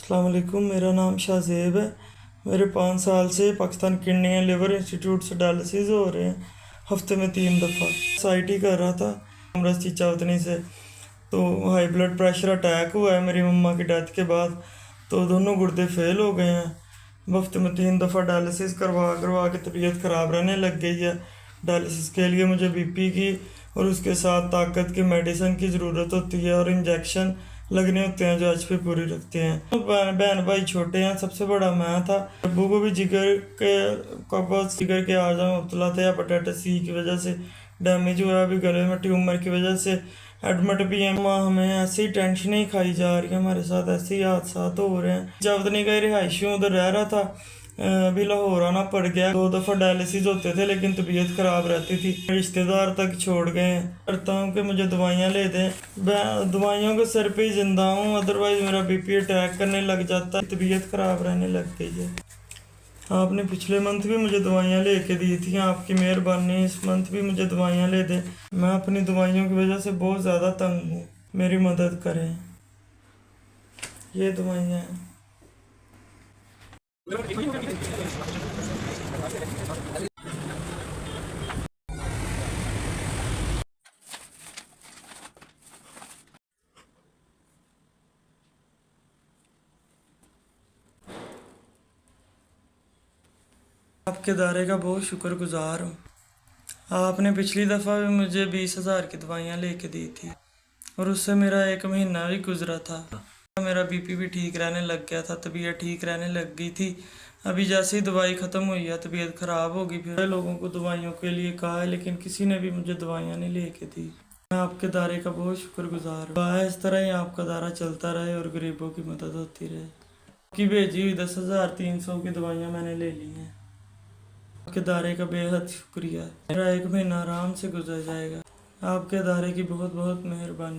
अस्सलाम वालेकुम, मेरा नाम शाहज़ेब है। मेरे 5 साल से Pakistan kidney and liver institute से डायलिसिस हो रहे हैं, हफ्ते में 3 दफ़ा। एसआईटी कर रहा था उम्र चीचावतनी से, तो हाई ब्लड प्रेशर अटैक हुआ है मेरी मम्मा की डेथ के बाद, तो दोनों गुर्दे फेल हो गए हैं। हफ्ते में 3 दफ़ा डायलिसिस करवा करवा के तबीयत ख़राब रहने लग गई है। डायलिसिस के लिए मुझे बीपी की और उसके साथ ताकत की मेडिसिन की ज़रूरत होती है और इंजेक्शन लगने होते हैं जो एचपी पूरी रखते हैं। तो बहन भाई छोटे हैं, सबसे बड़ा मैं था। अब्बू को भी जिगर के कब्ज जिगर के आज़म मुब्तला थे, हेपेटाइटिस सी की वजह से डैमेज हुआ है, अभी गले में ट्यूमर की वजह से एडमिट भी है। माँ हमें ऐसी टेंशन ही खाई जा रही है, हमारे साथ ऐसे ही हादसा हो रहे हैं। जावतनी का रिहायशी उधर रह रहा था, अभी लाहौर आना पड़ गया। 2 दफ़ा डायलिसिस होते थे लेकिन तबीयत ख़राब रहती थी, रिश्तेदार तक छोड़ गए हैं। करता हूँ कि मुझे दवाइयाँ ले दें, मैं दवाइयों के सर पे ही जिंदा हूँ, अदरवाइज़ मेरा बीपी अटैक करने लग जाता है, तबीयत ख़राब रहने लग गई है। आपने पिछले मंथ भी मुझे दवाइयाँ लेके दी थी, आपकी मेहरबानी, इस मंथ भी मुझे दवाइयाँ ले दें। मैं अपनी दवाइयों की वजह से बहुत ज़्यादा तंग हूँ, मेरी मदद करें। ये दवाइयाँ हैं। आपके दायरे का बहुत शुक्रगुजार हूँ। आपने पिछली दफ़ा भी मुझे 20,000 की दवाइयाँ लेके दी थी और उससे मेरा 1 महीना भी गुजरा था। मेरा बीपी भी ठीक रहने लग गया था, तबीयत ठीक रहने लग गई थी। अभी जैसे ही दवाई ख़त्म हुई है तबीयत ख़राब होगी। फिर लोगों को दवाइयों के लिए कहा है लेकिन किसी ने भी मुझे दवाइयाँ नहीं लेके दी। मैं आपके दायरे का बहुत शुक्रगुजार हूँ। इस तरह ही आपका दायरा चलता रहे और गरीबों की मदद होती रहे। आपकी भेजी हुई 10,300 की दवाइयाँ मैंने ले ली हैं। आपके दायरे का बेहद शुक्रिया। मेरा 1 महीना आराम से गुजर जाएगा। आपके दायरे की बहुत बहुत मेहरबानी।